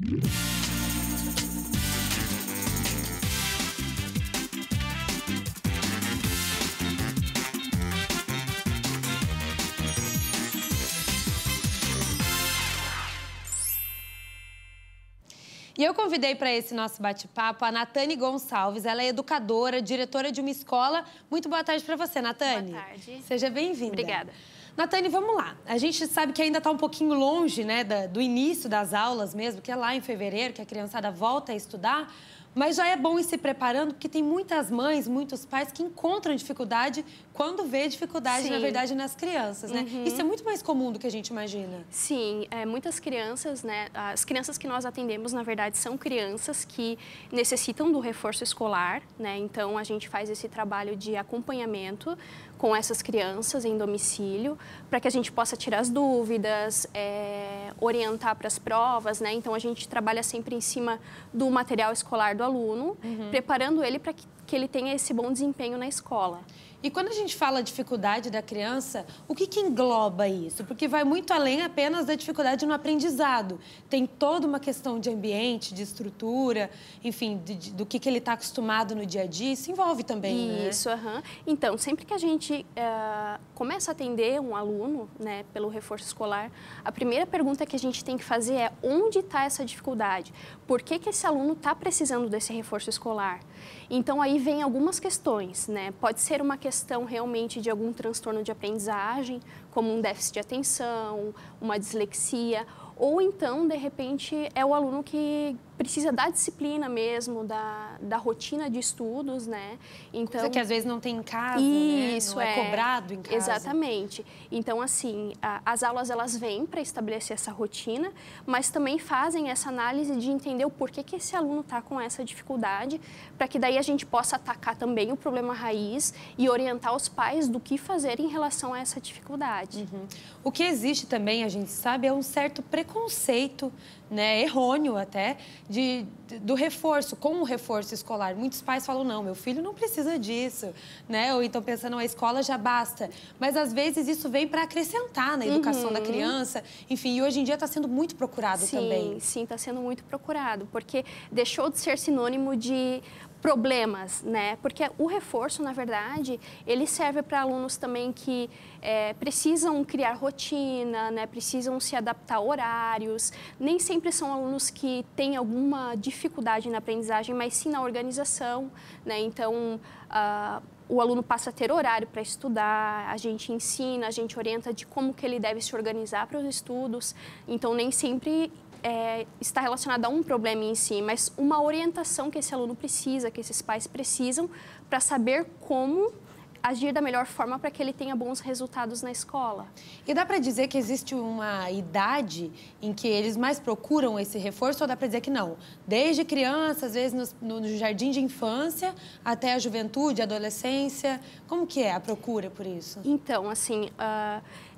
E eu convidei para esse nosso bate-papo a Natane Gonçalves. Ela é educadora, diretora de uma escola. Muito boa tarde para você, Natane. Boa tarde. Seja bem-vinda. Obrigada. Natane, vamos lá. A gente sabe que ainda está um pouquinho longe, né, do início das aulas mesmo, que é lá em fevereiro, que a criançada volta a estudar. Mas já é bom ir se preparando, porque tem muitas mães, muitos pais que encontram dificuldade quando vê dificuldade, Sim. na verdade, nas crianças, né? Isso é muito mais comum do que a gente imagina. Sim, muitas crianças, né? As crianças que nós atendemos, na verdade, são crianças que necessitam do reforço escolar, né? Então, a gente faz esse trabalho de acompanhamento com essas crianças em domicílio, para que a gente possa tirar as dúvidas, orientar para as provas, né? Então, a gente trabalha sempre em cima do material escolar do aluno, preparando ele para que ele tenha esse bom desempenho na escola. E quando a gente fala dificuldade da criança, o que engloba isso? Porque vai muito além apenas da dificuldade no aprendizado. Tem toda uma questão de ambiente, de estrutura, enfim, do que ele está acostumado no dia a dia. Isso envolve também, né? Isso, Então, sempre que a gente começa a atender um aluno, né, pelo reforço escolar, a primeira pergunta que a gente tem que fazer é onde está essa dificuldade? Por que esse aluno está precisando desse reforço escolar? Então, aí vem algumas questões, né? Pode ser uma questão realmente de algum transtorno de aprendizagem, como um déficit de atenção, uma dislexia, ou então, de repente, é o aluno que precisa da disciplina mesmo, da rotina de estudos, né? Então, coisa que às vezes não tem em casa, isso, né? Não é cobrado em casa. Exatamente. Então, assim, as aulas, elas vêm para estabelecer essa rotina, mas também fazem essa análise de entender o porquê que esse aluno está com essa dificuldade, para que daí a gente possa atacar também o problema raiz e orientar os pais do que fazer em relação a essa dificuldade. O que existe também, a gente sabe, é um certo preconceito, né, errôneo até, do reforço, com o reforço escolar. Muitos pais falam, não, meu filho não precisa disso, né? Ou então pensando, a escola já basta. Mas, às vezes, isso vem para acrescentar na educação da criança. Enfim, e hoje em dia está sendo muito procurado também. Sim, está sendo muito procurado, porque deixou de ser sinônimo de problemas, né? Porque o reforço, na verdade, ele serve para alunos também que precisam criar rotina, né? Precisam se adaptar a horários. Nem sempre são alunos que têm alguma dificuldade na aprendizagem, mas sim na organização, né? Então, o aluno passa a ter horário para estudar, a gente ensina, a gente orienta de como que ele deve se organizar para os estudos. Então, nem sempre está relacionado a um problema em si, mas uma orientação que esse aluno precisa, que esses pais precisam, para saber como agir da melhor forma para que ele tenha bons resultados na escola. E dá para dizer que existe uma idade em que eles mais procuram esse reforço, ou dá para dizer que não? Desde criança, às vezes no jardim de infância, até a juventude, a adolescência, como que é a procura por isso? Então, assim,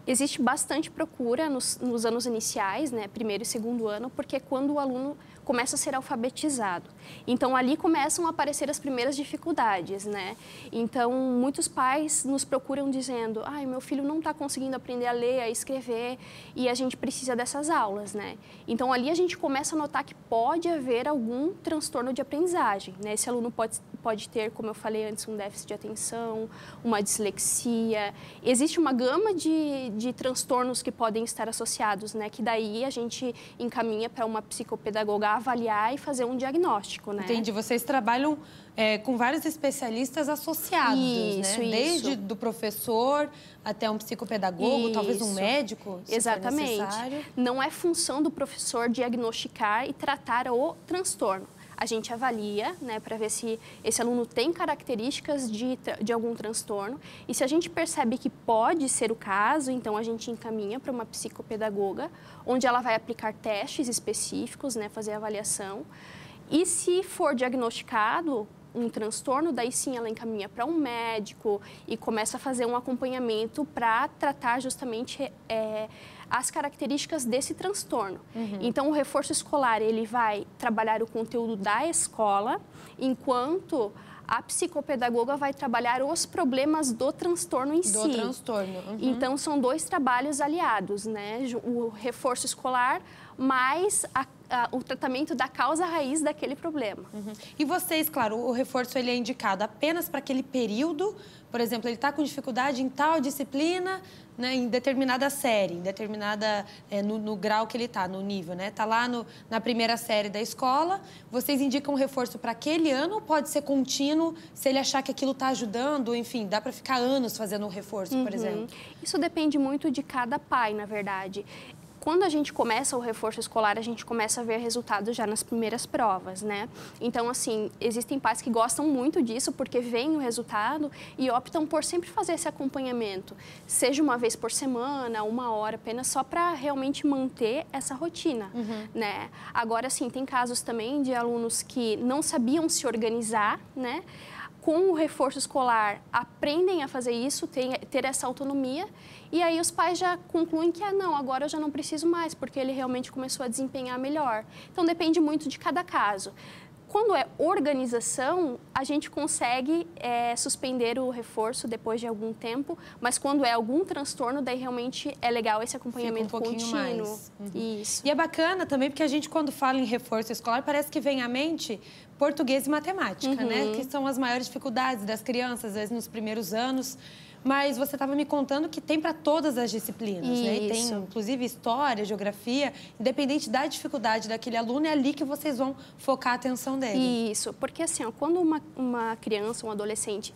existe bastante procura nos anos iniciais, né, primeiro e segundo ano, porque é quando o aluno começa a ser alfabetizado. Então, ali começam a aparecer as primeiras dificuldades, né? Então, muitos pais nos procuram dizendo, meu filho não está conseguindo aprender a ler, a escrever, e a gente precisa dessas aulas, né? Então, ali a gente começa a notar que pode haver algum transtorno de aprendizagem, né? Esse aluno pode ter, como eu falei antes, um déficit de atenção, uma dislexia. Existe uma gama de transtornos que podem estar associados, né? Que daí a gente encaminha para uma psicopedagoga avaliar e fazer um diagnóstico, né? Entendi. Vocês trabalham com vários especialistas associados, isso, né? Desde do professor até um psicopedagogo, talvez um médico, se Exatamente. for necessário. Não é função do professor diagnosticar e tratar o transtorno. A gente avalia, né, para ver se esse aluno tem características de algum transtorno. E se a gente percebe que pode ser o caso, então a gente encaminha para uma psicopedagoga, onde ela vai aplicar testes específicos, né, fazer a avaliação. E se for diagnosticado um transtorno, daí sim ela encaminha para um médico e começa a fazer um acompanhamento para tratar justamente as características desse transtorno. Então, o reforço escolar, ele vai trabalhar o conteúdo da escola, enquanto a psicopedagoga vai trabalhar os problemas do transtorno em si. Do transtorno. Então, são dois trabalhos aliados, né? O reforço escolar mais o tratamento da causa raiz daquele problema. E vocês, claro, o reforço ele é indicado apenas para aquele período, por exemplo, ele está com dificuldade em tal disciplina, né, em determinada série, em determinada, no grau que ele está, no nível, né? Está lá na primeira série da escola, vocês indicam reforço para aquele ano ou pode ser contínuo se ele achar que aquilo está ajudando, enfim, dá para ficar anos fazendo um reforço, por exemplo? Isso depende muito de cada pai, na verdade. Quando a gente começa o reforço escolar, a gente começa a ver resultados já nas primeiras provas, né? Então, assim, existem pais que gostam muito disso porque veem o resultado e optam por sempre fazer esse acompanhamento, seja uma vez por semana, 1 hora apenas, só para realmente manter essa rotina, né? Agora, assim, tem casos também de alunos que não sabiam se organizar, né? Com o reforço escolar, aprendem a fazer isso, ter essa autonomia, e aí os pais já concluem que, não, agora eu já não preciso mais, porque ele realmente começou a desempenhar melhor. Então, depende muito de cada caso. Quando é organização, a gente consegue suspender o reforço depois de algum tempo, mas quando é algum transtorno, daí realmente é legal esse acompanhamento contínuo. Mais. Isso. E é bacana também, porque a gente, quando fala em reforço escolar, parece que vem à mente português e matemática, né? Que são as maiores dificuldades das crianças, às vezes nos primeiros anos. Mas você estava me contando que tem para todas as disciplinas, né? E tem, inclusive, história, geografia, independente da dificuldade daquele aluno, é ali que vocês vão focar a atenção dele. Isso, porque assim, ó, quando uma criança, um adolescente,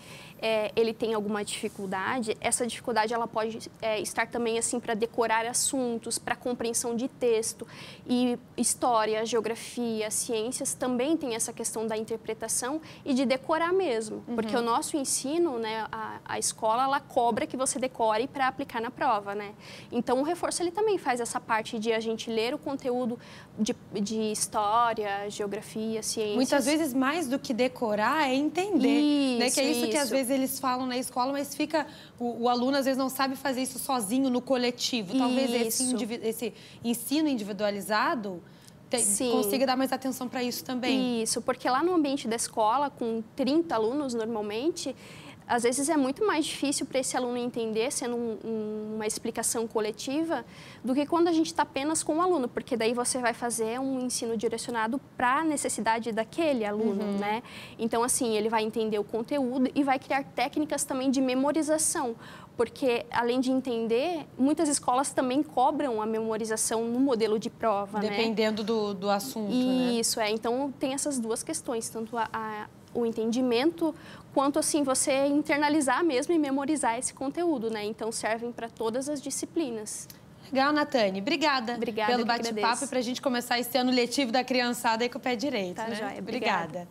ele tem alguma dificuldade, essa dificuldade ela pode estar também assim para decorar assuntos, para compreensão de texto. E história, geografia, ciências também tem essa questão da interpretação e de decorar mesmo. Porque o nosso ensino, né, a escola, ela cobra que você decore para aplicar na prova, né? Então, o reforço, ele também faz essa parte de a gente ler o conteúdo de história, geografia, ciências. Muitas vezes, mais do que decorar, é entender, isso, né? Que é isso que, às vezes, eles falam na escola, mas fica... O aluno, às vezes, não sabe fazer isso sozinho, no coletivo. Talvez esse ensino individualizado consiga dar mais atenção para isso também. Isso, porque lá no ambiente da escola, com 30 alunos, normalmente... Às vezes é muito mais difícil para esse aluno entender, sendo uma explicação coletiva, do que quando a gente está apenas com o aluno, porque daí você vai fazer um ensino direcionado para a necessidade daquele aluno, né? Então, assim, ele vai entender o conteúdo e vai criar técnicas também de memorização, porque, além de entender, muitas escolas também cobram a memorização no modelo de prova, dependendo do assunto, né? Isso, então tem essas duas questões, tanto o entendimento, quanto assim você internalizar mesmo e memorizar esse conteúdo, né? Então servem para todas as disciplinas. Legal, Natane. Obrigada pelo bate-papo e para a gente começar esse ano letivo da criançada aí com o pé direito. Tá, né? joia. Obrigada.